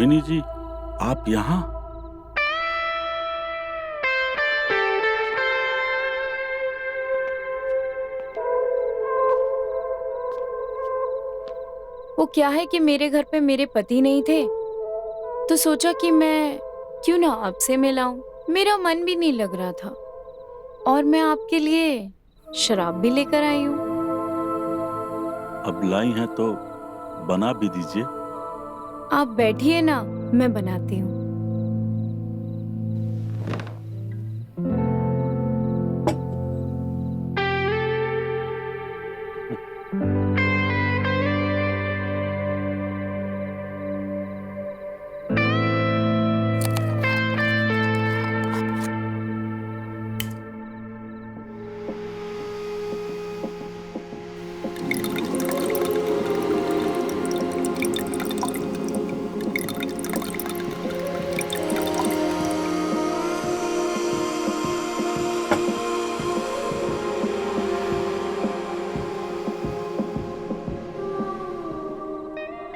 मोहिनी जी, आप यहाँ? वो क्या है कि मेरे घर पे मेरे पति नहीं थे, तो सोचा कि मैं क्यों ना आपसे मिलाऊं। मेरा मन भी नहीं लग रहा था और मैं आपके लिए शराब भी लेकर आई हूँ। अब लाई हैं तो बना भी दीजिए। आप बैठिए ना, मैं बनाती हूँ।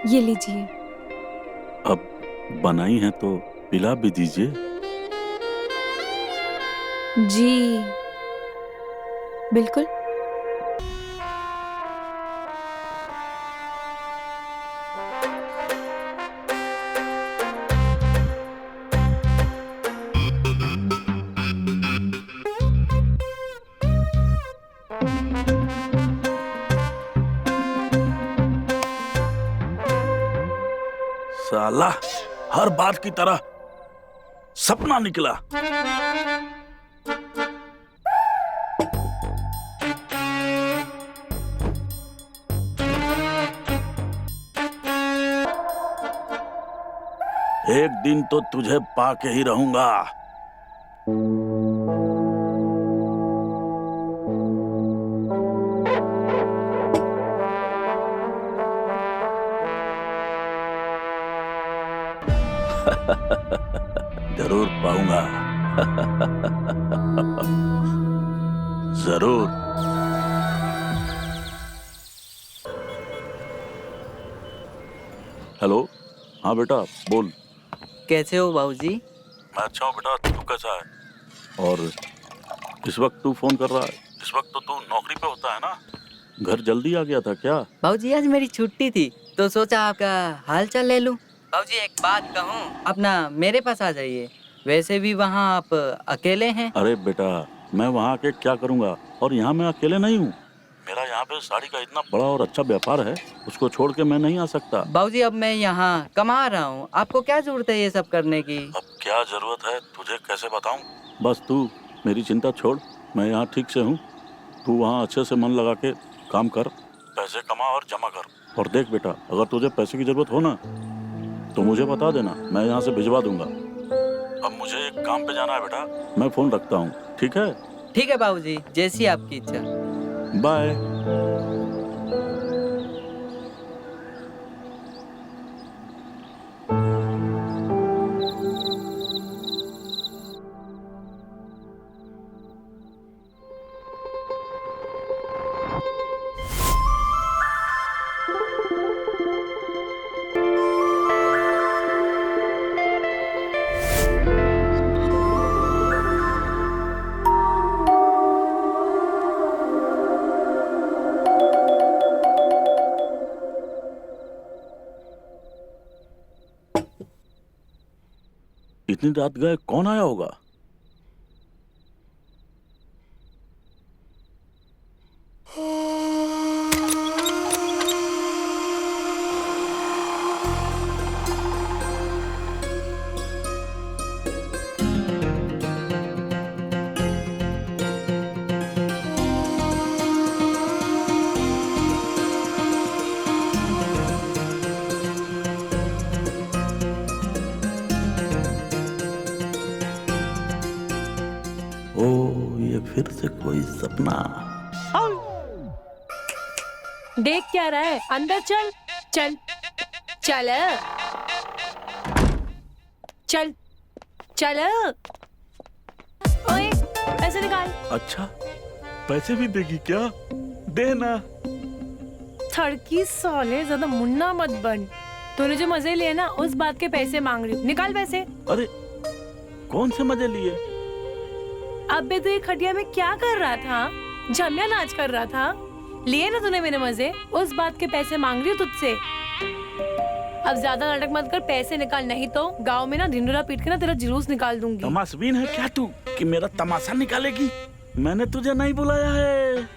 ये लीजिए। अब बनाई हैं तो पिला भी दीजिए। जी बिल्कुल। साला, हर बार की तरह सपना निकला। एक दिन तो तुझे पाके ही रहूंगा। जरूर पाऊंगा। जरूर। हेलो, हाँ बेटा बोल। कैसे हो बाबूजी? मैं अच्छा हूँ बेटा, तू कैसा है? और इस वक्त तू फोन कर रहा है? इस वक्त तो तू नौकरी पे होता है ना? घर जल्दी आ गया था क्या? बाबूजी आज मेरी छुट्टी थी तो सोचा आपका हाल चाल ले लूं। बाबूजी एक बात कहूं, अपना मेरे पास आ जाइए। वैसे भी वहाँ आप अकेले हैं। अरे बेटा, मैं वहाँ आके क्या करूँगा? और यहाँ मैं अकेले नहीं हूँ। मेरा यहाँ पे साड़ी का इतना बड़ा और अच्छा व्यापार है, उसको छोड़ के मैं नहीं आ सकता। बाबूजी अब मैं यहाँ कमा रहा हूँ, आपको क्या जरूरत है ये सब करने की? अब क्या जरूरत है तुझे कैसे बताऊँ? बस तू मेरी चिंता छोड़, मैं यहाँ ठीक से हूँ। तू वहाँ अच्छे से मन लगा के काम कर, पैसे कमा और जमा कर। और देख बेटा, अगर तुझे पैसे की जरूरत हो ना तो मुझे बता देना, मैं यहाँ से भिजवा दूंगा। अब मुझे एक काम पे जाना है बेटा, मैं फोन रखता हूँ, ठीक है? ठीक है बाबूजी, जैसी आपकी इच्छा। बाय। इतनी रात गए कौन आया होगा? ओ, ये फिर से कोई सपना। देख क्या रहा है? अंदर चल चल चल चल चल। ओए पैसे निकाल। अच्छा, पैसे भी देगी क्या? देना। थड़की साले, ज्यादा मुन्ना मत बन। तूने जो मजे लिए ना उस बात के पैसे मांग रही हूँ, निकाल पैसे। अरे कौन से मजे लिए? अबे तू ये खटिया में क्या कर रहा था? जमिया नाच कर रहा था? लिए ना तूने मेरे मजे, उस बात के पैसे मांग रही हूँ तुझसे। अब ज्यादा नाटक मत कर, पैसे निकाल, नहीं तो गांव में ना ढिंडोरा पीट के ना तेरा जुलूस निकाल दूंगी। तमाशबीन है क्या तू कि मेरा तमाशा निकालेगी? मैंने तुझे नहीं बुलाया है।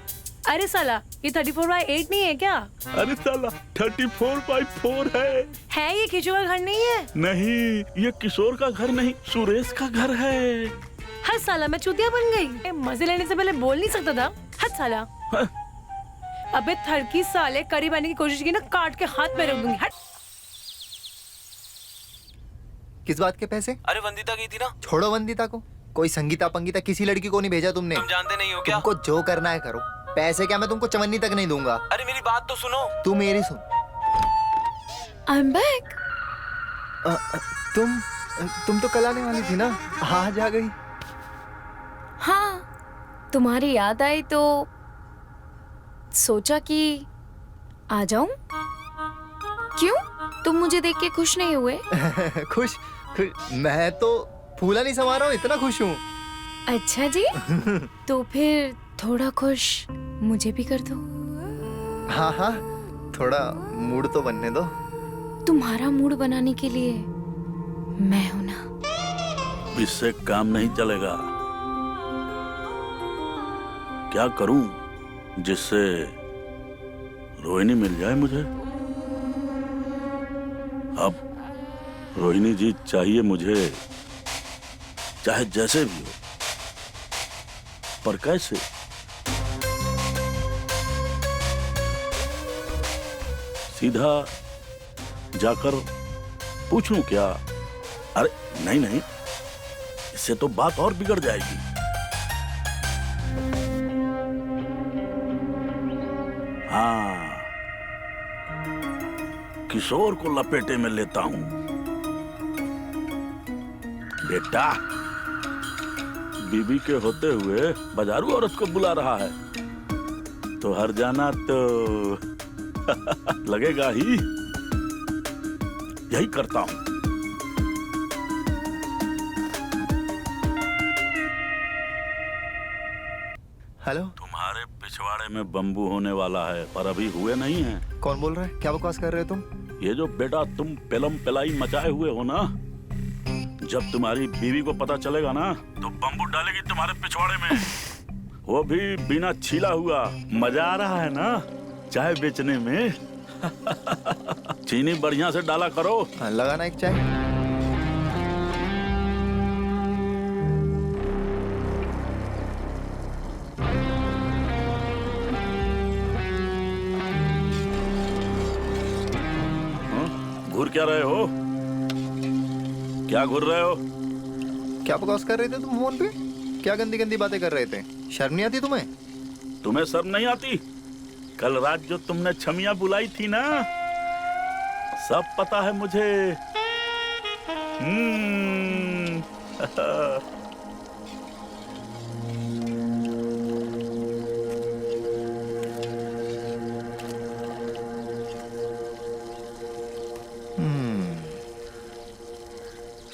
अरे साला, ये 34/8 नहीं है क्या? अरे साला 34/4 है ये किशोर का घर नहीं है? नहीं, ये किशोर का घर नहीं, सुरेश का घर है। हर साला मैं चूतिया बन गई। मजे लेने से पहले बोल नहीं सकता था? हद साला। अबे थड़की साले, करीब आने की कोशिश की ना काट के हाथ में रख दूंगी। हट। किस बात के पैसे? अरे वंदिता गई थी ना। छोड़ो वंदिता को, कोई संगीता पंगीता किसी लड़की को नहीं भेजा तुमने। तुम जानते नहीं हो क्या? तुमको जो करना है करो, पैसे क्या मैं तुमको चवन्नी तक नहीं दूंगा। अरे मेरी बात तो सुनो। तू मेरी सुन। I'm back. तुम तो कल आने वाली थी ना, आज आ गई। हाँ, तुम्हारी याद आई तो सोचा कि आ जाऊं। क्यों? तुम मुझे देख के खुश नहीं हुए? खुश? मैं तो फूला नहीं समा रहा हूँ, इतना खुश हूँ। अच्छा जी, तो फिर थोड़ा खुश मुझे भी कर दो। हाँ हाँ, थोड़ा मूड तो बनने दो। तुम्हारा मूड बनाने के लिए मैं हूं ना। इससे काम नहीं चलेगा। क्या करूं जिससे रोहिणी मिल जाए मुझे? अब रोहिणी जी चाहिए मुझे, चाहे जैसे भी हो, पर कैसे? सीधा जाकर पूछ लूं क्या? अरे नहीं नहीं, इससे तो बात और बिगड़ जाएगी। हाँ, किशोर को लपेटे में लेता हूं। बेटा, बीबी के होते हुए बाजारू औरत को बुला रहा है तो हर जाना तो लगेगा ही। यही करता हूं। हेलो। तुम्हारे पिछवाड़े में बम्बू होने वाला है, पर अभी हुए नहीं हैं। कौन बोल रहा है? क्या बकवास कर रहे हो तुम? ये जो बेटा तुम पेलम पेलाई मचाए हुए हो ना, जब तुम्हारी बीवी को पता चलेगा ना तो बम्बू डालेगी तुम्हारे पिछवाड़े में। वो भी बिना छीला हुआ। मजा आ रहा है ना चाय बेचने में? चीनी बढ़िया से डाला करो। लगाना एक चाय। घूर क्या रहे हो? क्या घूर रहे हो? क्या बकवास कर रहे थे तुम फोन पे? क्या गंदी गंदी बातें कर रहे थे? शर्म नहीं आती तुम्हें? तुम्हें शर्म नहीं आती? कल रात जो तुमने छमिया बुलाई थी ना, सब पता है मुझे।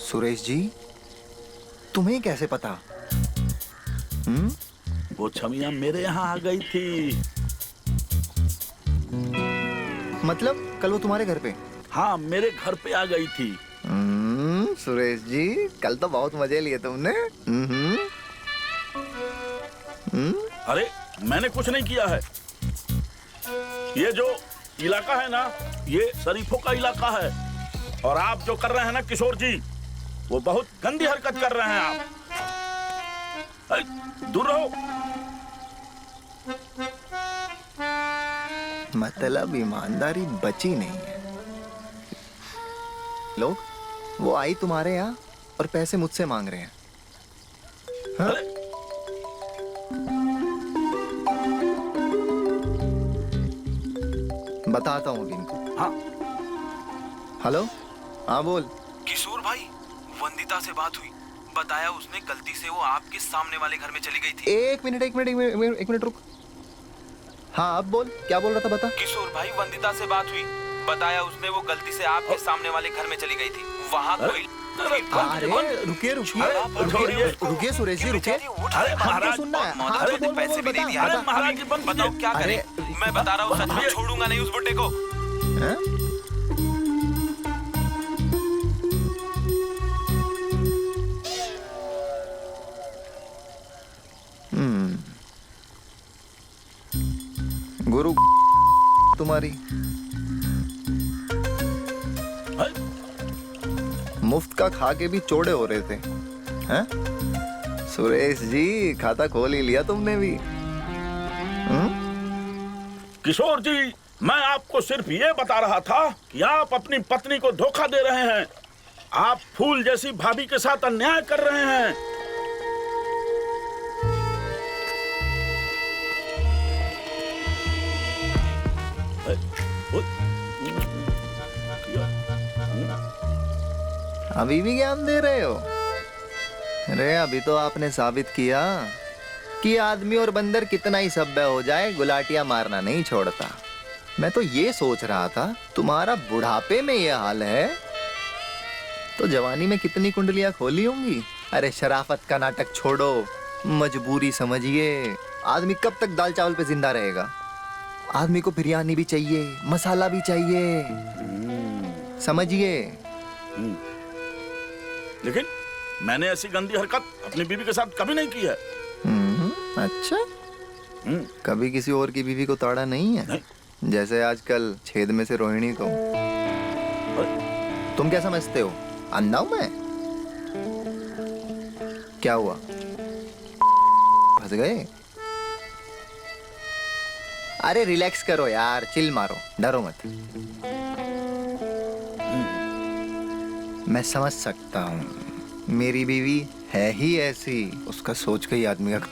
सुरेश जी, तुम्हें कैसे पता? वो छमिया मेरे यहाँ आ गई थी। मतलब कल वो तुम्हारे घर पे? हाँ, मेरे घर पे आ गई थी। सुरेश जी, कल तो बहुत मजे लिए तुमने। अरे मैंने कुछ नहीं किया है। ये जो इलाका है ना, ये शरीफों का इलाका है। और आप जो कर रहे हैं ना किशोर जी, वो बहुत गंदी हरकत कर रहे हैं आप। अरे, दूर रहो। मतलब ईमानदारी बची नहीं है। लोग वो आई तुम्हारे यहाँ और पैसे मुझसे मांग रहे हैं। हाँ? बताता हूँ इनको। हाँ। हेलो। हाँ बोल। किशोर भाई, वंदिता से बात हुई, बताया उसने गलती से वो आपके सामने वाले घर में चली गई थी। एक मिनट रुक। हाँ अब बोल, क्या बोल रहा था बता। किशोर भाई, वंदिता से बात हुई, बताया उसने वो गलती से आपके सामने वाले घर में चली गई थी। वहाँ कोई अरे रुकिए सुरेश जी, रुकिए। अरे महाराज, सुनना है। हाँ, महाराज बोल, पैसे बोल, भी नहीं बता, दिए। बता। महाराज जी बंद बताओ क्या अरे, करें। मैं बता रहा हूँ सच में छोड़ूंगा नहीं उस बुड्ढे को। हैं? गुरु तुम्हारी मुफ्त का खा के भी चौड़े हो रहे थे, हैं? सुरेश जी, खाता खोल ही लिया तुमने भी। किशोर जी, मैं आपको सिर्फ ये बता रहा था कि आप अपनी पत्नी को धोखा दे रहे हैं। आप फूल जैसी भाभी के साथ अन्याय कर रहे हैं। अभी भी ज्ञान दे रहे हो? अरे अभी तो आपने साबित किया कि आदमी और बंदर कितना ही सभ्य हो जाए, गुलाटियां मारना नहीं छोड़ता। मैं तो ये सोच रहा था, तुम्हारा बुढ़ापे में ये हाल है तो जवानी में कितनी कुंडलियां खोली होंगी। अरे शराफत का नाटक छोड़ो, मजबूरी समझिए। आदमी कब तक दाल चावल पे जिंदा रहेगा? आदमी को बिरयानी भी चाहिए, मसाला भी चाहिए, समझिए। लेकिन मैंने ऐसी गंदी हरकत अपनी बीवी के साथ कभी नहीं की है। अच्छा, कभी किसी और की बीवी को ताड़ा नहीं है? नहीं। जैसे आजकल छेद में से रोहिणी को। तुम क्या समझते हो, अंधा हूं मैं? क्या हुआ, फंस गए? अरे रिलैक्स करो यार, चिल मारो, डरो मत। मैं समझ सकता हूँ, मेरी बीवी है ही ऐसी, उसका सोच के ही आदमी का।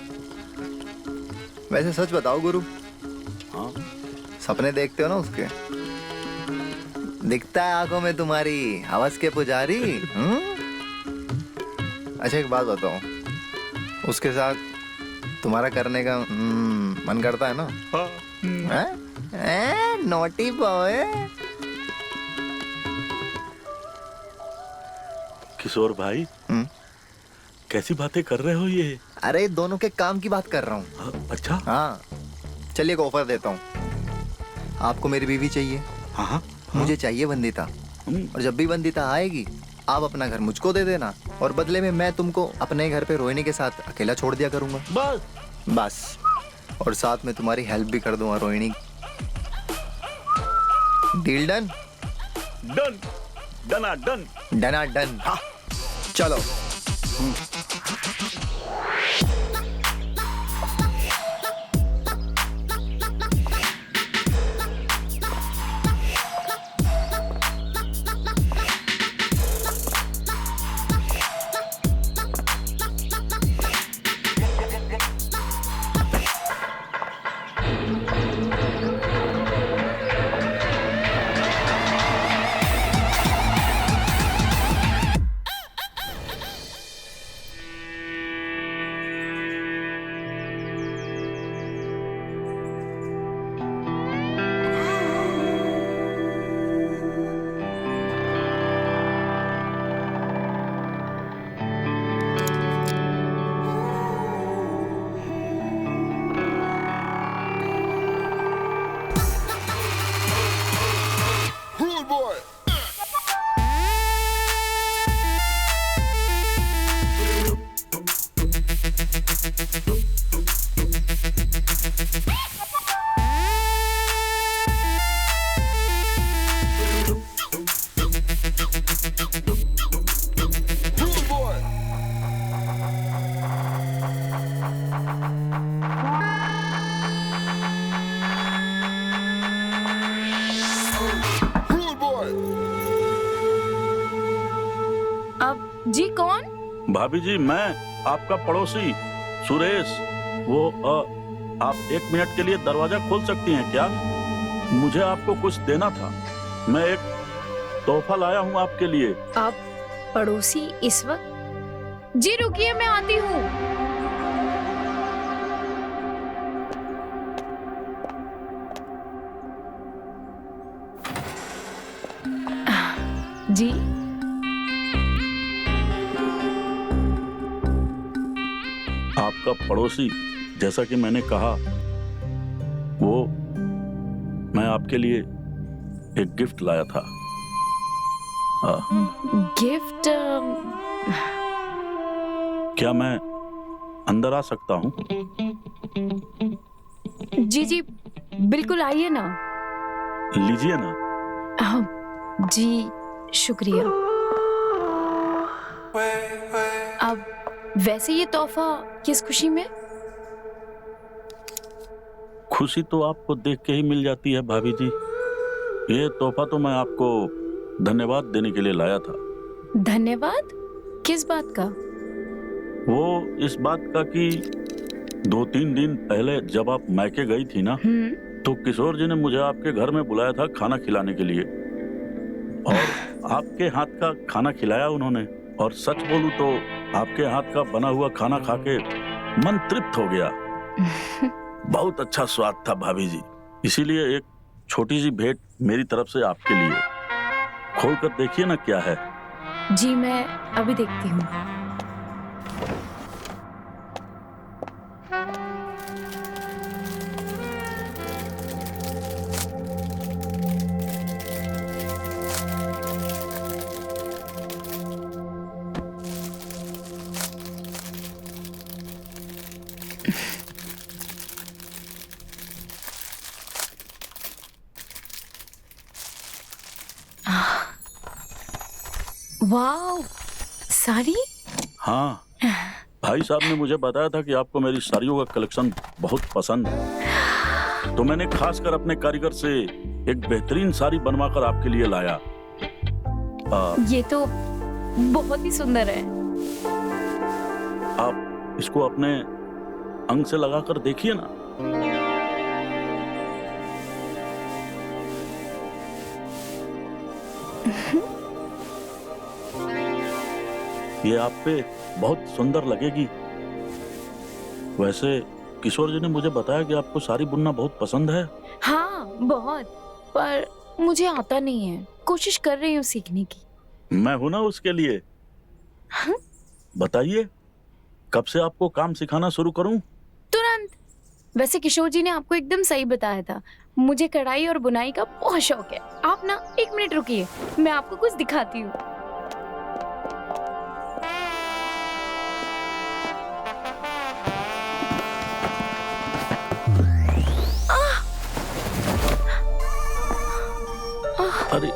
वैसे सच बताओ गुरु, हाँ? सपने देखते हो ना उसके? दिखता है आंखों में तुम्हारी हवस के पुजारी। अच्छा एक बात बताओ, उसके साथ तुम्हारा करने का मन करता है ना? Naughty boy. किशोर भाई, कैसी बातें कर रहे हो ये? अरे दोनों के काम की बात कर रहा हूँ। अच्छा। हाँ चलिए, एक ऑफर देता हूँ। आपको मेरी बीवी चाहिए, हाँ, मुझे चाहिए वंदिता। और जब भी वंदिता आएगी, आप अपना घर मुझको दे देना, और बदले में मैं तुमको अपने घर पे रोहिणी के साथ अकेला छोड़ दिया करूंगा। बस। और साथ में तुम्हारी हेल्प भी कर दूंगा रोहिणी। Deal done? डन, डना डन, डना डन। हाँ चलो। जी कौन? भाभी जी, मैं आपका पड़ोसी सुरेश। वो आप 1 मिनट के लिए दरवाजा खोल सकती हैं क्या? मुझे आपको कुछ देना था। मैं एक तोहफा लाया हूँ आपके लिए। आप पड़ोसी इस वक्त? जी रुकिए, मैं आती हूँ। जी आपका पड़ोसी, जैसा कि मैंने कहा, वो मैं आपके लिए एक गिफ्ट लाया था। गिफ्ट? क्या मैं अंदर आ सकता हूँ? जी जी बिल्कुल, आइए ना। लीजिए ना। जी शुक्रिया। अब वैसे ये तोहफा किस खुशी में? खुशी तो आपको देख के ही मिल जाती है भाभी जी। ये तोहफा तो मैं आपको धन्यवाद देने के लिए लाया था। धन्यवाद? किस बात का? वो इस बात का कि 2-3 दिन पहले जब आप मैके गई थी ना, तो किशोर जी ने मुझे आपके घर में बुलाया था खाना खिलाने के लिए, और आपके हाथ का खाना खिलाया उन्होंने। और सच बोलूं तो आपके हाथ का बना हुआ खाना खा के मन तृप्त हो गया। बहुत अच्छा स्वाद था भाभी जी। इसीलिए एक छोटी सी भेंट मेरी तरफ से आपके लिए। खोल कर देखिए ना क्या है। जी मैं अभी देखती हूँ। वाओ, साड़ी? हाँ, भाई साहब ने मुझे बताया था कि आपको मेरी साड़ियों का कलेक्शन बहुत पसंद है, तो मैंने खासकर अपने कारीगर से एक बेहतरीन साड़ी बनवाकर आपके लिए लाया। ये तो बहुत ही सुंदर है। आप इसको अपने अंग से लगाकर देखिए ना। ये आप पे बहुत सुंदर लगेगी। वैसे किशोर जी ने मुझे बताया कि आपको साड़ी बुनना बहुत पसंद है। हाँ बहुत, पर मुझे आता नहीं है। कोशिश कर रही हूँ सीखने की। मैं हूं ना उसके लिए। हाँ? बताइए, कब से आपको काम सिखाना शुरू करूं? तुरंत। वैसे किशोर जी ने आपको एकदम सही बताया था। मुझे कढ़ाई और बुनाई का बहुत शौक है। आप ना 1 मिनट रुकिए, मैं आपको कुछ दिखाती हूँ। अरे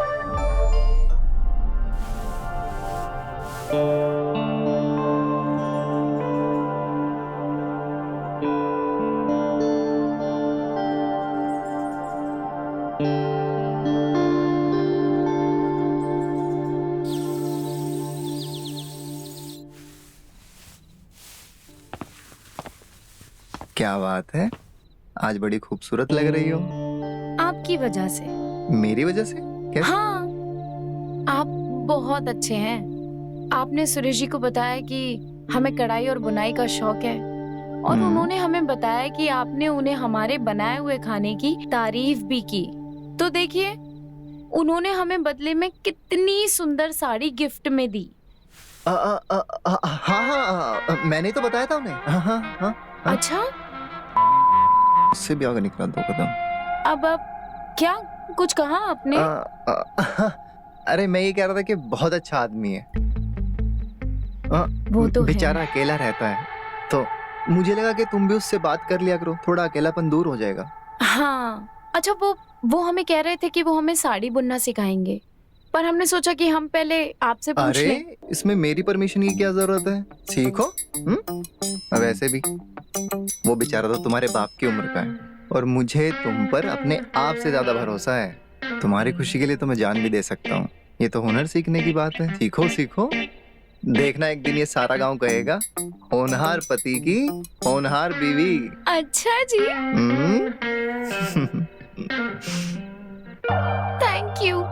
क्या बात है, आज बड़ी खूबसूरत लग रही हो। आपकी वजह से। मेरी वजह से? कैसे? हाँ, आप बहुत अच्छे हैं। आपने सुरेश जी को बताया कि हमें कढ़ाई और बुनाई का शौक है, और उन्होंने हमें बताया कि आपने उन्हें हमारे बनाए हुए खाने की तारीफ भी की। तो देखिए, उन्होंने हमें बदले में कितनी सुंदर साड़ी गिफ्ट में दी। हाँ, मैंने तो बताया था उन्हें। हाँ। अच्छा, उससे भी आगे निकला 2 कदम। अब क्या कुछ कहा आपने? अरे मैं ये कह रहा था कि बहुत अच्छा आदमी है। वो तो बेचारा है। अकेला रहता है, तो मुझे लगा कि तुम भी उससे बात कर लिया करो, थोड़ा अकेलापन दूर हो जाएगा। हाँ, अच्छा वो हमें कह रहे थे कि वो हमें साड़ी बुनना सिखाएंगे, पर हमने सोचा कि हम पहले आपसे पूछ लें। अरे इसमें मेरी परमिशन की क्या जरूरत है? सीखो। वैसे भी वो बेचारा तो तुम्हारे बाप की उम्र का है, और मुझे तुम पर अपने आप से ज्यादा भरोसा है। तुम्हारी खुशी के लिए तो मैं जान भी दे सकता हूँ। ये तो हुनर सीखने की बात है। सीखो सीखो, देखना एक दिन ये सारा गांव कहेगा, होनहार पति की होनहार बीवी। अच्छा जी, थैंक यू।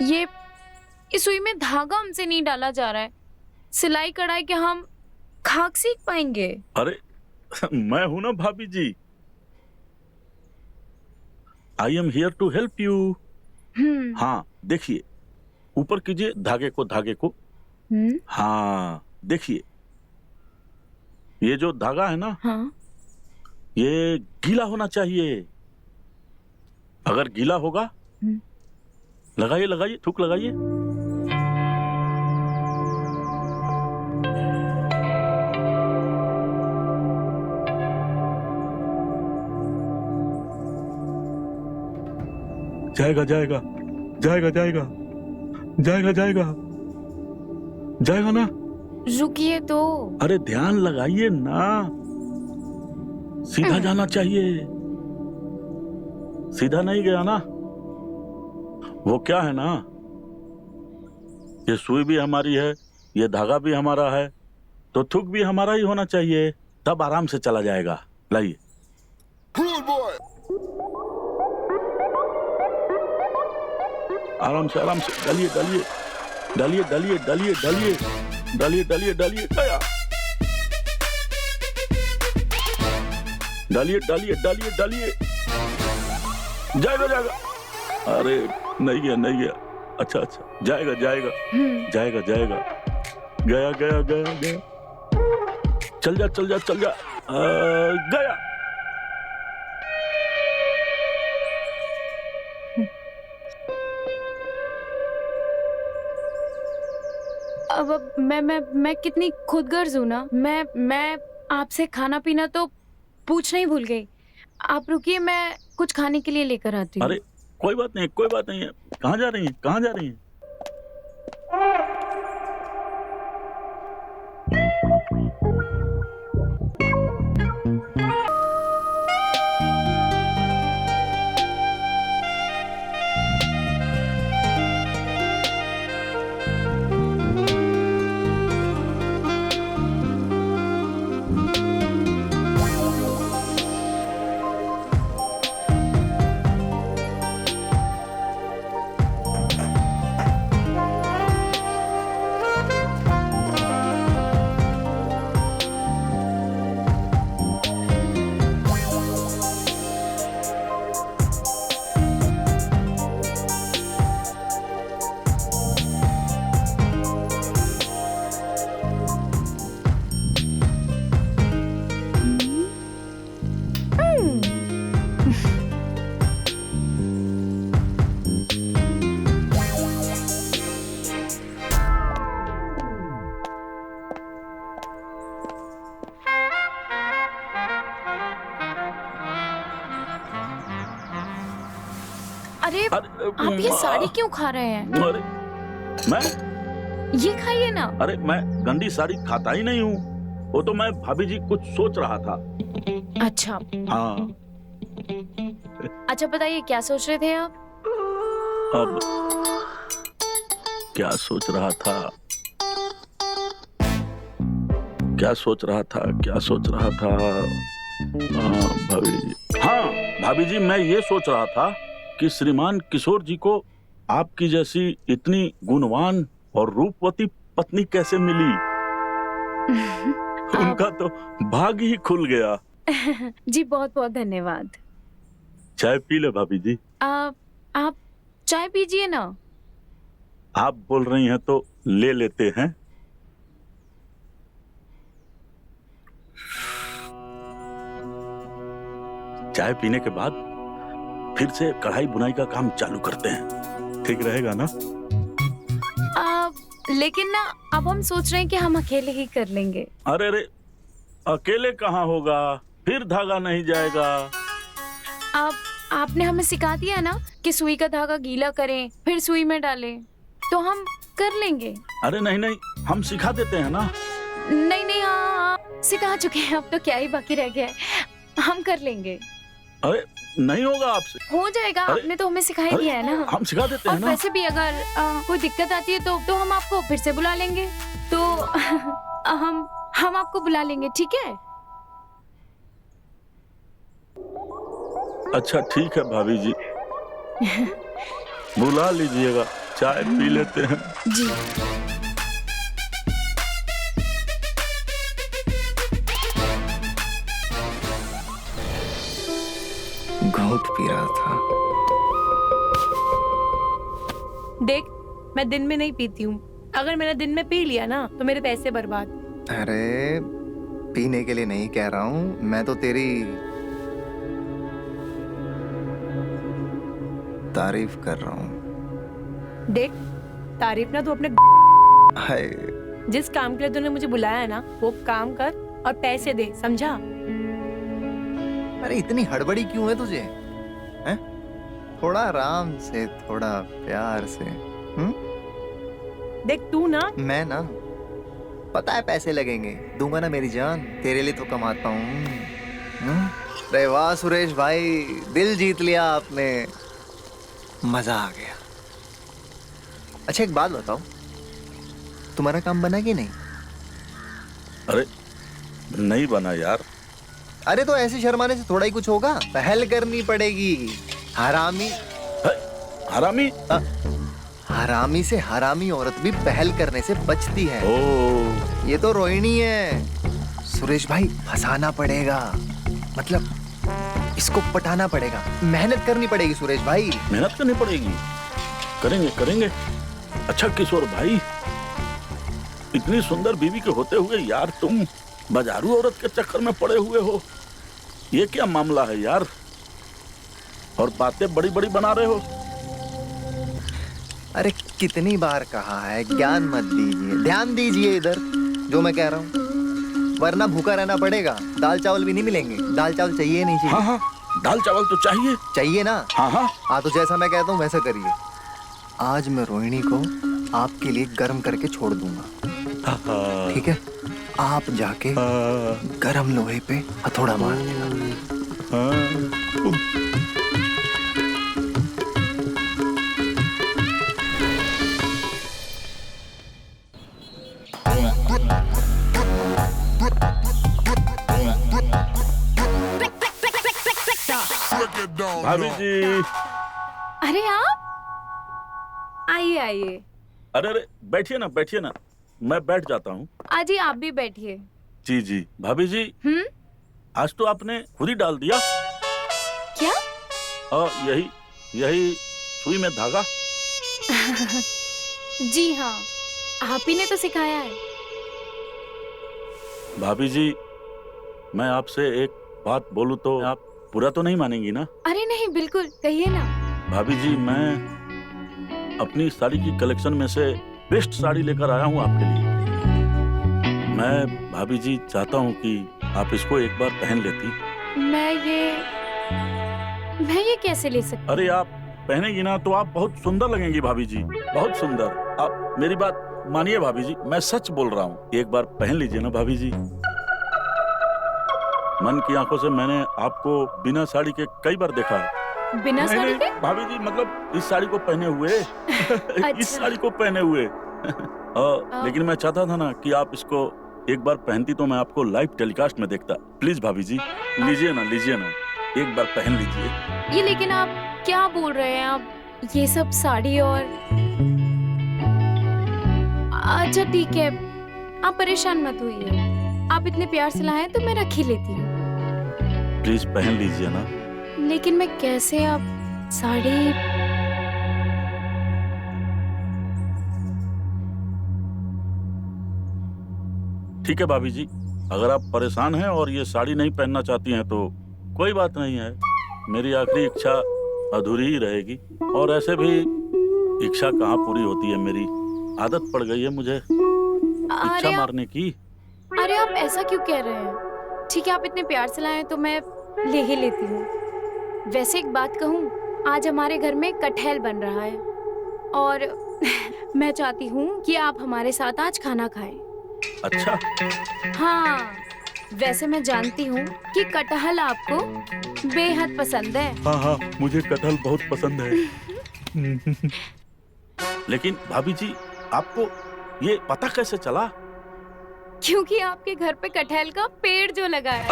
ये सुई में धागा हमसे नहीं डाला जा रहा है। सिलाई कढ़ाई के हम खाक सीख पाएंगे? अरे मैं हूं ना भाभी जी, I am here to help you. हाँ देखिए, ऊपर कीजिए धागे को। हाँ देखिए, ये जो धागा है ना, हाँ। ये गीला होना चाहिए। अगर गीला होगा, लगाइए थूक लगाइए। जाएगा ना। रुकिए तो। अरे ध्यान लगाइए ना, सीधा जाना चाहिए। सीधा नहीं गया ना, वो क्या है ना, ये सुई भी हमारी है, ये धागा भी हमारा है, तो थूक भी हमारा ही होना चाहिए, तब आराम से चला जाएगा। लाइए। आराम से डालिए गया। डालिए। जाएगा। अरे नहीं गया। अच्छा जाएगा। गया। चल जा। गया। अब मैं कितनी खुदगर्ज हूँ ना। मैं आपसे खाना पीना तो पूछना ही भूल गई। आप रुकिए, मैं कुछ खाने के लिए लेकर आती हूँ। अरे कोई बात नहीं है। कहाँ जा रही हैं? अरे आप ये साड़ी क्यों खा रहे हैं? अरे मैं ये खाइए ना। अरे मैं गंदी साड़ी खाता ही नहीं हूँ, वो तो मैं भाभी जी कुछ सोच रहा था। अच्छा। हाँ। अच्छा बताइए, क्या सोच रहे थे आप? अब क्या सोच रहा था? भाभी जी मैं ये सोच रहा था कि श्रीमान किशोर जी को आपकी जैसी इतनी गुणवान और रूपवती पत्नी कैसे मिली? उनका तो भाग ही खुल गया। जी बहुत बहुत धन्यवाद। चाय पी ले भाभी जी। आप चाय पीजिए ना। आप बोल रही हैं तो ले लेते हैं। चाय पीने के बाद फिर से कढ़ाई बुनाई का काम चालू करते हैं, ठीक रहेगा ना? लेकिन ना अब हम सोच रहे हैं कि हम अकेले ही कर लेंगे। अरे अकेले कहाँ होगा, फिर धागा नहीं जाएगा। आपने हमें सिखा दिया ना कि सुई का धागा गीला करें फिर सुई में डालें, तो हम कर लेंगे। अरे नहीं, हम सिखा देते हैं ना। नहीं, हाँ सिखा चुके हैं, अब तो क्या ही बाकी रह गया है, हम कर लेंगे। अरे नहीं होगा आपसे। हो जाएगा, आपने तो हमें सिखा ही दिया है ना। हम सिखा देते हैं ना। और वैसे भी अगर कोई दिक्कत आती है तो हम आपको फिर से बुला लेंगे, तो हम आपको बुला लेंगे, ठीक है? अच्छा ठीक है भाभी जी, बुला लीजिएगा। चाय पी लेते हैं। जी। घूंट पी रहा था। देख, मैं दिन में नहीं पीती हूँ। अगर मैंने दिन में पी लिया ना तो मेरे पैसे बर्बाद। अरे पीने के लिए नहीं कह रहा हूँ, मैं तो तेरी तारीफ कर रहा हूँ। देख, तारीफ ना तू अपने हाय, जिस काम के लिए तूने मुझे बुलाया है ना वो काम कर और पैसे दे, समझा? अरे इतनी हड़बड़ी क्यों है तुझे? हैं? थोड़ा आराम से, थोड़ा प्यार से। देख तू ना, मैं ना, पता है पैसे लगेंगे, दूंगा ना मेरी जान, तेरे लिए तो कमाता हूँ। अरे वाह सुरेश भाई, दिल जीत लिया आपने, मजा आ गया। अच्छा एक बात बताओ, तुम्हारा काम बना कि नहीं? अरे नहीं बना यार। अरे तो ऐसे शर्माने से थोड़ा ही कुछ होगा, पहल करनी पड़ेगी। हरामी हरामी? हरामी से हरामी औरत भी पहल करने से बचती है। ओ, ये तो रोहिणी है। सुरेश भाई फंसाना पड़ेगा, मतलब इसको पटाना पड़ेगा, मेहनत करनी पड़ेगी सुरेश भाई। मेहनत करनी पड़ेगी। करेंगे करेंगे। अच्छा किशोर भाई, इतनी सुंदर बीवी के होते हुए यार तुम बाजारू औरत के चक्कर में पड़े हुए हो, ये क्या मामला है यार? और बातें बड़ी बड़ी बना रहे हो। अरे कितनी बार कहा है, ज्ञान मत दीजिए, ध्यान दीजिए इधर जो मैं कह रहा हूँ, वरना भूखा रहना पड़ेगा। दाल चावल भी नहीं मिलेंगे, दाल चावल चाहिए नहीं चाहिए? हाँ हाँ, दाल चावल तो चाहिए। चाहिए ना? हाँ हाँ। हाँ तो जैसा मैं कहता हूँ वैसा करिए। आज मैं रोहिणी को आपके लिए गर्म करके छोड़ दूंगा, ठीक है? आप जाके गरम लोहे पे हथौड़ा मार देना। भाभी जी। अरे आप आइए आइए। अरे अरे बैठिए ना, बैठिए ना, मैं बैठ जाता हूँ। आज ही आप भी बैठिए। जी जी। भाभी जी, आज तो आपने खुद ही डाल दिया। क्या? यही यही सुई में धागा। जी हाँ, आप ही ने तो सिखाया है। भाभी जी, मैं आपसे एक बात बोलूं तो आप बुरा तो नहीं मानेंगी ना? अरे नहीं, बिल्कुल कहिए ना। भाभी जी, मैं अपनी साड़ी की कलेक्शन में से बेस्ट साड़ी लेकर आया हूँ आपके लिए। मैं भाभी जी चाहता हूँ कि आप इसको एक बार पहन लेती। मैं ये कैसे ले सकती? अरे आप पहनेगी ना तो आप बहुत सुंदर लगेंगी भाभी जी, बहुत सुंदर। आप मेरी बात मानिए भाभी जी, मैं सच बोल रहा हूँ, एक बार पहन लीजिए ना भाभी जी। मन की आंखों से मैंने आपको बिना साड़ी के कई बार देखा है। बिना साड़ी के? भाभी जी, मतलब इस साड़ी को पहने हुए। इस साड़ी को पहने हुए। लेकिन मैं चाहता था ना कि आप इसको एक बार पहनती तो मैं आपको लाइव टेलीकास्ट में देखता। प्लीज भाभी जी, लीजिए ना, लीजिए ना, एक बार पहन लीजिए। ये लेकिन आप क्या बोल रहे हैं? आप ये सब साड़ी और... अच्छा ठीक है, आप परेशान मत होइए, आप इतने प्यार से लाए तो मैं रख ही लेती हूँ। प्लीज पहन लीजिए ना। लेकिन मैं कैसे आप साड़ी... ठीक है भाभी जी, अगर आप परेशान हैं और ये साड़ी नहीं पहनना चाहती हैं तो कोई बात नहीं है। मेरी आखिरी इच्छा अधूरी ही रहेगी, और ऐसे भी इच्छा कहाँ पूरी होती है। मेरी आदत पड़ गई है मुझे इच्छा मारने की। अरे आप ऐसा क्यों कह रहे हैं? ठीक है, आप इतने प्यार से लाए तो मैं ले ही लेती हूँ। वैसे एक बात कहूँ, आज हमारे घर में कटहल बन रहा है और मैं चाहती हूँ कि आप हमारे साथ आज खाना खाएं। अच्छा। हाँ, वैसे मैं जानती हूँ कि कटहल आपको बेहद पसंद है। हाँ हाँ, मुझे कटहल बहुत पसंद है। लेकिन भाभी जी, आपको ये पता कैसे चला? क्योंकि आपके घर पे कटहल का पेड़ जो लगा है।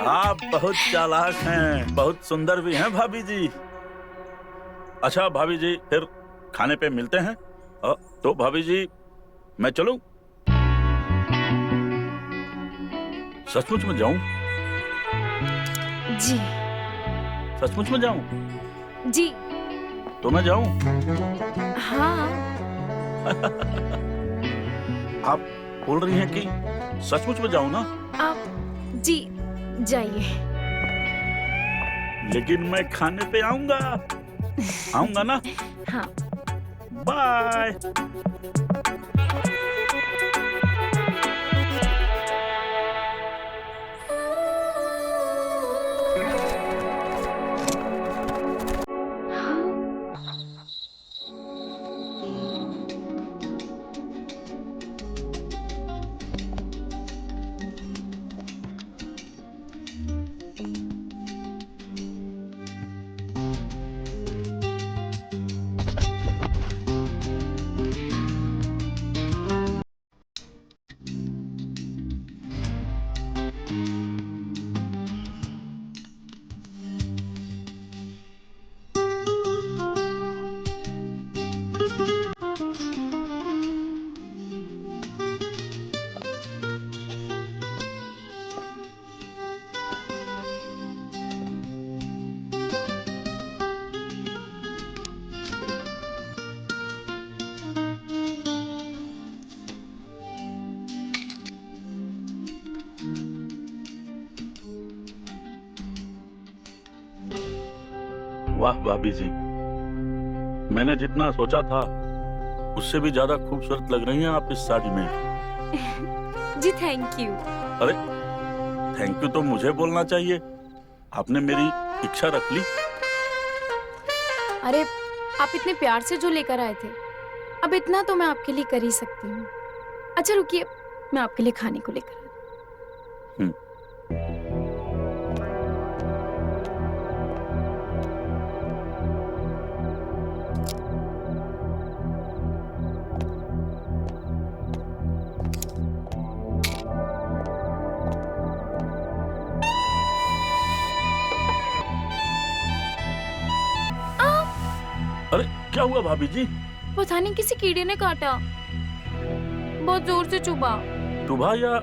आप बहुत चालाक हैं, बहुत सुंदर भी हैं भाभी जी। अच्छा भाभी जी, फिर खाने पे मिलते हैं। तो भाभी जी मैं चलूं? सचमुच में जाऊं? जी सचमुच में जाऊं? जी तो मैं जाऊं? हाँ। आप बोल रही हैं कि सचमुच में जाऊं ना? आप जी जाइए। लेकिन मैं खाने पे आऊंगा। आऊंगा ना? हाँ। बाय। वाह भाभी जी, मैंने जितना सोचा था उससे भी ज्यादा खूबसूरत लग रही हैं आप इस साड़ी में। जी थैंक यू। अरे थैंक यू तो मुझे बोलना चाहिए। आपने मेरी इच्छा रख ली। अरे आप इतने प्यार से जो लेकर आए थे, अब इतना तो मैं आपके लिए कर ही सकती हूँ। अच्छा रुकिए, मैं आपके लिए खाने को लेकर आती हूँ। अरे क्या हुआ भाभी जी? पता नहीं किसी कीड़े ने काटा, बहुत जोर से चुभा। चुभा या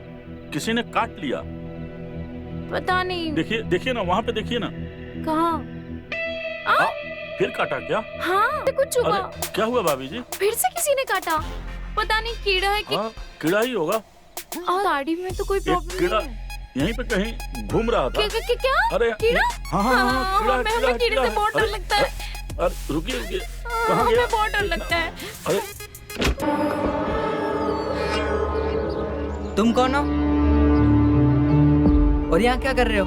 किसी ने काट लिया? पता नहीं। देखिए देखिए ना, वहाँ पे देखिए ना। कहाँ? फिर काटा क्या? हाँ कुछ चुभा। अरे क्या हुआ भाभी जी? फिर से किसी ने काटा, पता नहीं कीड़ा है कि कीड़ा ही होगा। साड़ी में तो कोई प्रॉब्लम कीड़ा नहीं है। यहीं पे कहीं घूम रहा था। क्या? अरे कीड़ा? हाँ हाँ हाँ, हमें कीड़े से बहुत डर लगता है। अरे रुकिए रुकिए, कहाँ गया? हमें बहुत डर लगता है। अरे तुम कौन हो और यहाँ क्या कर रहे हो?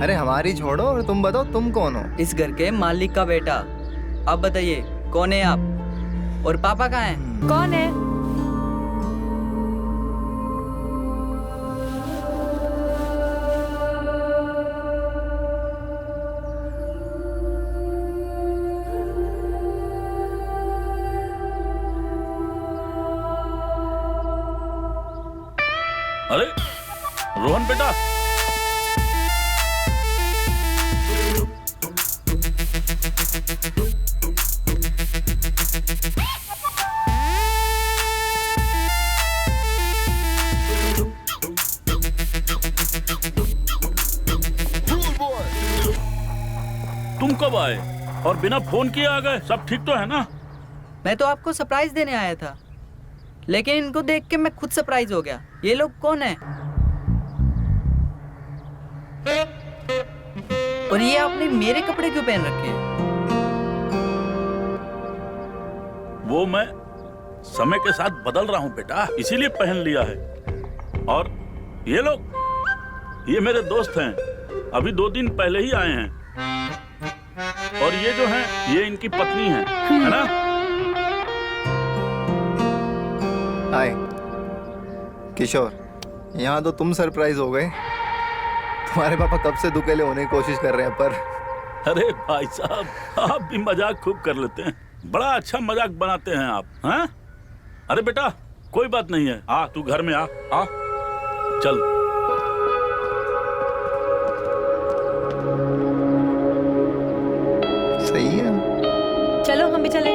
अरे हमारी छोड़ो और तुम बताओ तुम कौन हो? इस घर के मालिक का बेटा। आप बताइए कौन है आप और पापा कहाँ हैं? कौन है? अरे रोहन बेटा, तुम कब आए और बिना फोन किए आ गए? सब ठीक तो है ना? मैं तो आपको सरप्राइज देने आया था, लेकिन इनको देख के मैं खुद सरप्राइज हो गया। ये लोग कौन है? और ये आपने मेरे कपड़े क्यों पहन रखे हैं? वो मैं समय के साथ बदल रहा हूँ बेटा, इसीलिए पहन लिया है। और ये लोग, ये मेरे दोस्त हैं, अभी 2 दिन पहले ही आए हैं। और ये जो हैं, ये इनकी पत्नी है ना? हाय किशोर, यहाँ तो तुम सरप्राइज हो गए। तुम्हारे पापा कब से दुकेले होने की कोशिश कर रहे हैं पर। अरे भाई साहब, आप भी मजाक खूब कर लेते हैं, बड़ा अच्छा मजाक बनाते हैं आप। हाँ? अरे बेटा कोई बात नहीं है, आ तू घर में आ चल। सही है। चलो हम भी चले।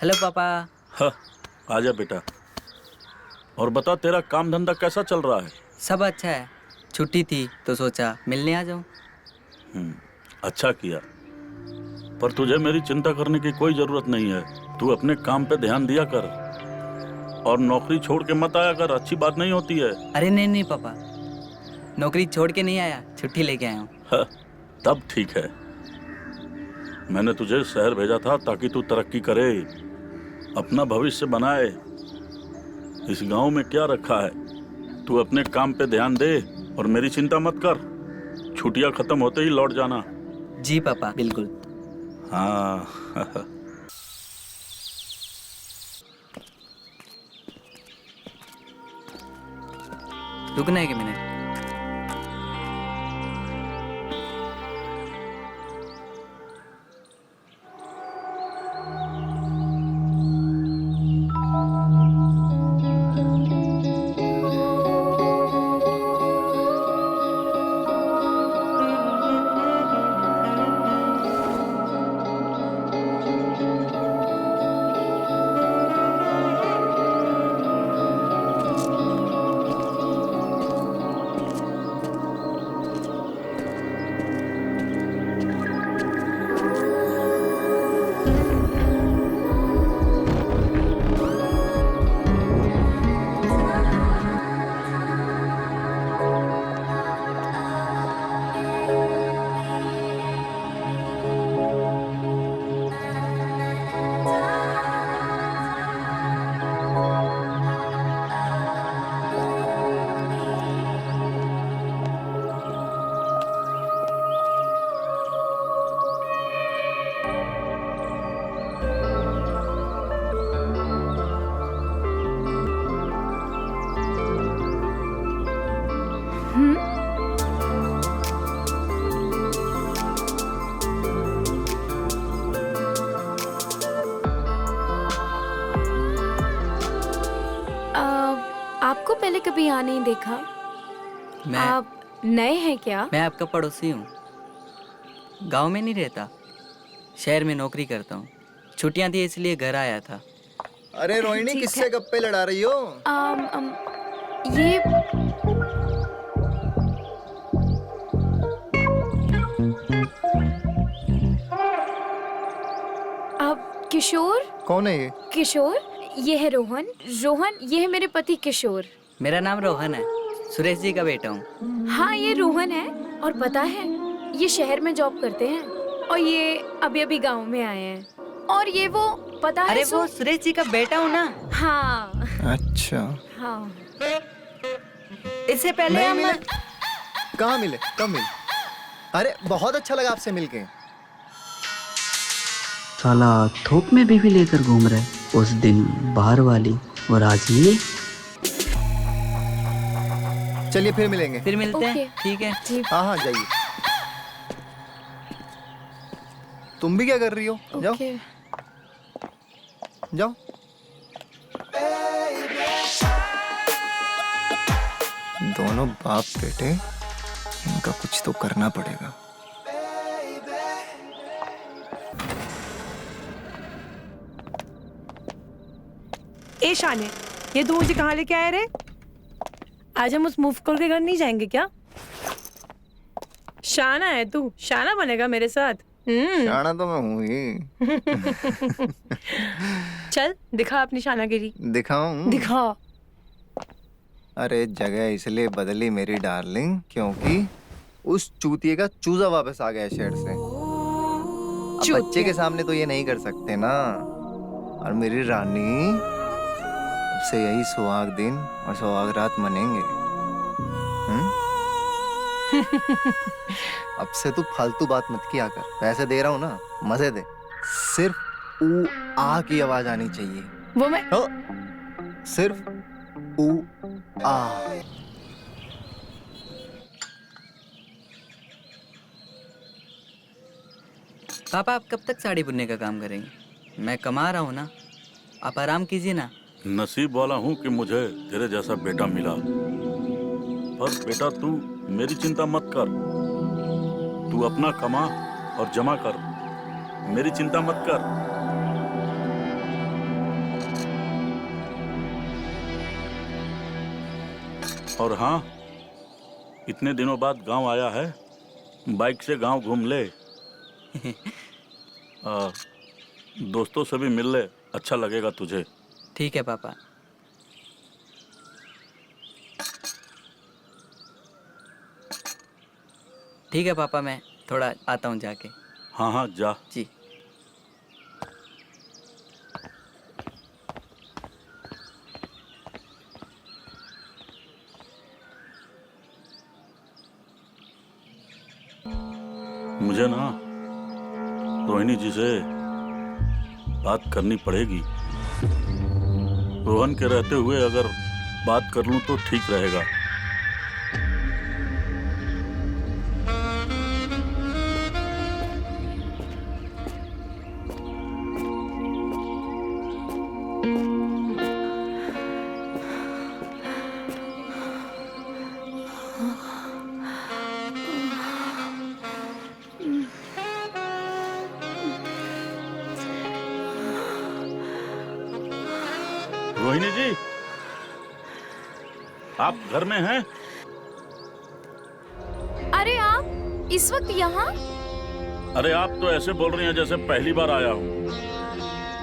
हेलो पापा। हाँ, आजा बेटा। और बता, तेरा काम धंधा कैसा चल रहा है? सब अच्छा है, छुट्टी थी तो सोचा मिलने आ जाऊं। अच्छा किया, पर तुझे मेरी चिंता करने की कोई जरूरत नहीं है। तू अपने काम पे ध्यान दिया कर और नौकरी छोड़ के मत आया कर, अच्छी बात नहीं होती है। अरे नहीं नहीं पापा, नौकरी छोड़ के नहीं आया, छुट्टी लेके आया हूँ। हाँ, तब ठीक है। मैंने तुझे शहर भेजा था ताकि तू तरक्की करे, अपना भविष्य बनाए। इस गांव में क्या रखा है? तू अपने काम पे ध्यान दे और मेरी चिंता मत कर। छुट्टियां खत्म होते ही लौट जाना। जी पापा, बिल्कुल। हाँ। रुकना 1 मिनट। आपको पहले कभी यहाँ नहीं देखा। आप नए हैं क्या? मैं आपका पड़ोसी हूँ, गांव में नहीं रहता, शहर में नौकरी करता हूँ। छुट्टियां थी इसलिए घर आया था। अरे रोहिणी, किससे गप्पे लड़ा रही हो? ये अब किशोर। कौन है ये? किशोर, ये है रोहन। रोहन, ये है मेरे पति किशोर। मेरा नाम रोहन है, सुरेश जी का बेटा हूँ। हाँ, ये रोहन है। और पता है, ये शहर में जॉब करते हैं और ये अभी अभी गांव में आए हैं। और ये वो, पता है? अरे वो सुरेश जी का बेटा हूँ ना। हाँ। अच्छा। हाँ। इससे पहले नहीं हम मिले? कहाँ मिले? कब मिले? अरे बहुत अच्छा लगा आपसे मिलके। साला थोक में बीवी लेकर घूम रहे, उस दिन बाहर वाली और आज ये। चलिए फिर मिलेंगे। फिर मिलते हैं। ओके। ठीक है। जी। हाँ हाँ, जाइए। तुम भी क्या कर रही हो? जाओ ओके। जाओ। दोनों बाप बेटे, इनका कुछ तो करना पड़ेगा। ए शाने, ये तू मुझे कहाँ लेके आया रे? आज हम उस मुफ्त के घर नहीं जाएंगे क्या? शाना है तू, शाना बनेगा मेरे साथ। शाना तो मैं हूँ ही। चल दिखा अपनी शानागिरी। दिखाऊं? दिखा। अरे जगह इसलिए बदली मेरी डार्लिंग, क्योंकि उस चूतिए का चूजा वापस आ गया शहर से। अब बच्चे के सामने तो ये नहीं कर सकते ना। और मेरी रानी, अब से यही सुहाग दिन और सुहाग रात मनेंगे। अब से तू फालतू बात मत किया कर। पैसे दे रहा हूँ ना, मजे दे। सिर्फ ऊ आ की आवाज आनी चाहिए। वो मैं सिर्फ ऊ आ। पापा, आप कब तक साड़ी बुनने का काम करेंगे? मैं कमा रहा हूँ ना। आप आराम कीजिए ना। नसीब वाला हूँ कि मुझे तेरे जैसा बेटा मिला। पर बेटा तू मेरी चिंता मत कर, तू अपना कमा और जमा कर, मेरी चिंता मत कर। और हाँ, इतने दिनों बाद गांव आया है, बाइक से गांव घूम ले। दोस्तों से भी मिल ले, अच्छा लगेगा तुझे। ठीक है पापा। ठीक है पापा, मैं थोड़ा आता हूँ जाके। हाँ हाँ जा। जी। मुझे ना रोहिणी जी से बात करनी पड़ेगी। रोहन के रहते हुए अगर बात कर लूं तो ठीक रहेगा। रोहिणी जी, आप घर में हैं? अरे आप इस वक्त यहाँ? अरे आप तो ऐसे बोल रही हैं जैसे पहली बार आया हूँ।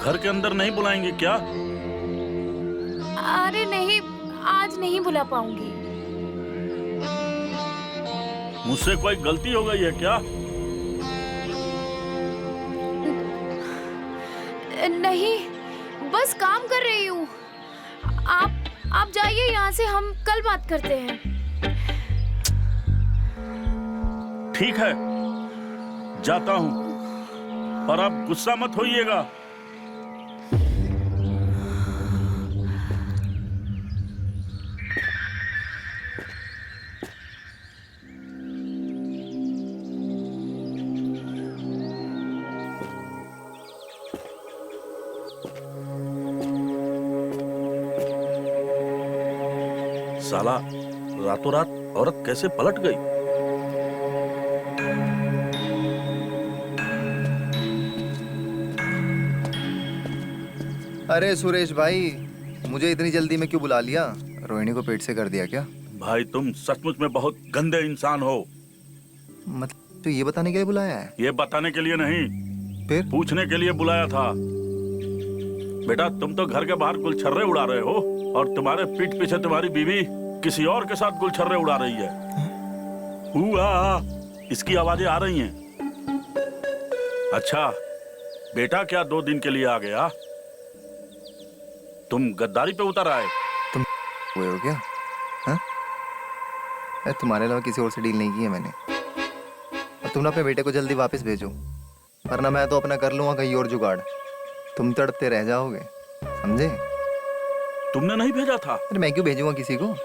घर के अंदर नहीं बुलाएंगे क्या? अरे नहीं, आज नहीं बुला पाऊंगी। मुझसे कोई गलती हो गई है क्या? नहीं, बस काम कर रही हूँ। आप जाइए यहाँ से, हम कल बात करते हैं। ठीक है, जाता हूँ, पर आप गुस्सा मत होइएगा। साला रातों रात औरत कैसे पलट गई? अरे सुरेश भाई, मुझे इतनी जल्दी में क्यों बुला लिया? रोहिणी को पेट से कर दिया क्या? भाई तुम सचमुच में बहुत गंदे इंसान हो। मतलब तो ये बताने के लिए बुलाया है? ये बताने के लिए नहीं, फिर पूछने के लिए बुलाया था। बेटा तुम तो घर के बाहर गुलछर्रे उड़ा रहे हो और तुम्हारे पीठ पीछे तुम्हारी बीवी किसी और के साथ गुलछर्रे उड़ा रही है। हुआ, इसकी आवाजें आ रही हैं। अच्छा बेटा, क्या 2 दिन के लिए आ गया? तुम गद्दारी पे उतर आए? तुम हुए हो क्या? हाँ? तुम्हारे अलावा किसी और से डील नहीं की है मैंने। और तुम ना अपने बेटे को जल्दी वापस भेजो, वरना मैं तो अपना कर लूंगा कहीं और जुगाड़। तुम तड़पते रह जाओगे, समझे? तुमने नहीं भेजा था? अरे मैं क्यों भेजूंगा किसी को?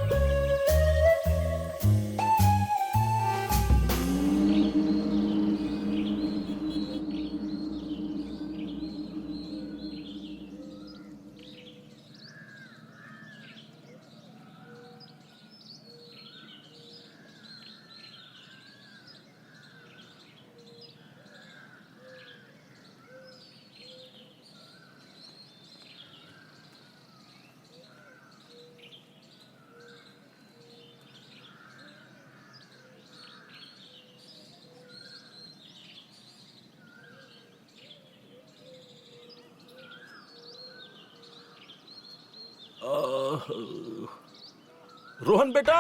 रोहन बेटा,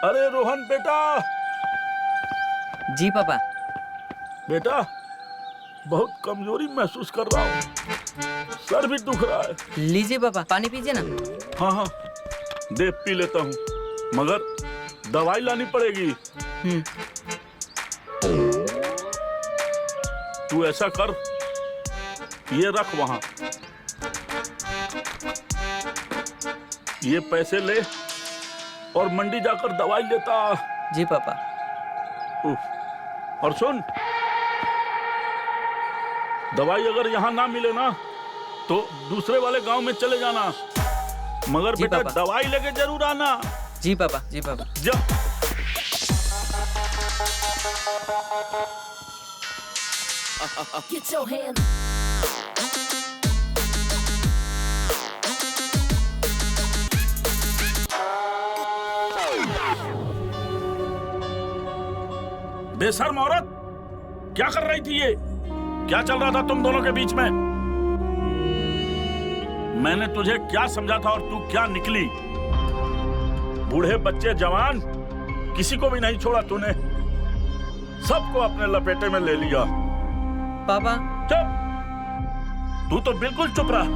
अरे रोहन बेटा। जी पापा। बेटा बहुत कमजोरी महसूस कर रहा हूँ, सर भी दुख रहा है। लीजिए पापा, पानी पीजिए ना। हाँ हाँ दे, पी लेता हूँ, मगर दवाई लानी पड़ेगी। तू ऐसा कर, ये रख वहां, ये पैसे ले और मंडी जाकर दवाई लेता। जी पापा। और सुन, दवाई अगर यहाँ ना मिले ना तो दूसरे वाले गांव में चले जाना, मगर जी बेटा पापा। दवाई लेके जरूर आना। जी पापा, जी पापा। जा। Get your hands. बेशर्म औरत, क्या कर रही थी ये? क्या चल रहा था तुम दोनों के बीच में? मैंने तुझे क्या समझा था और तू क्या निकली? बूढ़े बच्चे जवान किसी को भी नहीं छोड़ा तूने, सबको अपने लपेटे में ले लिया। पापा। चुप, तू तो बिल्कुल चुप रहा।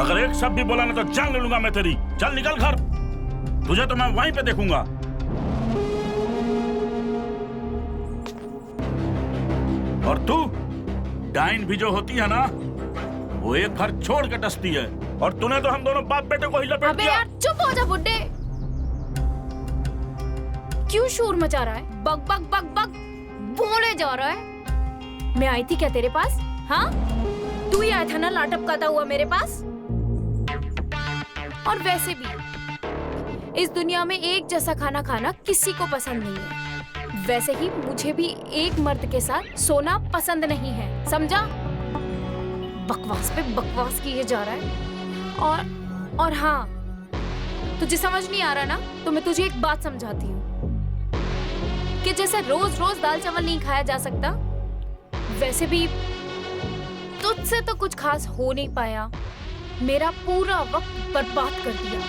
अगर एक शब्द भी बोला ना तो जान ले लूंगा मैं तेरी। चल निकल घर, तुझे तो मैं वहीं पे देखूंगा। और तू डाइन भी जो होती है ना, वो एक घर छोड़ के डसती है, और तूने तो हम दोनों बाप बेटे को ही लपेट अबे दिया। यार चुप हो जा बुड्ढे, क्यों शोर मचा रहा है? बक बक बक बक बोले जा रहा है। मैं आई थी क्या तेरे पास? हाँ, तू ही आया था ना लाटप करता हुआ मेरे पास। और वैसे भी इस दुनिया में एक जैसा खाना खाना किसी को पसंद नहीं है। वैसे ही मुझे भी एक मर्द के साथ सोना पसंद नहीं है, समझा? बकवास पे बकवास किए जा रहा है। और हाँ, तुझे समझ नहीं आ रहा ना, तो मैं तुझे एक बात समझाती हूँ कि जैसे रोज रोज दाल चावल नहीं खाया जा सकता, वैसे भी तुझसे तो कुछ खास हो नहीं पाया। मेरा पूरा वक्त बर्बाद कर दिया।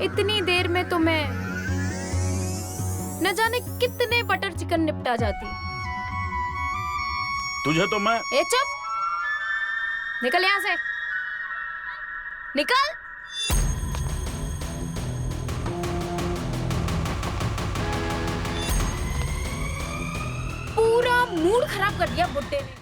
इतनी देर में तो मैं न जाने कितने बटर चिकन निपटा जाती। तुझे तो मैं ए चुप, निकल यहां से, निकल। पूरा मूड खराब कर दिया बुड्ढे ने।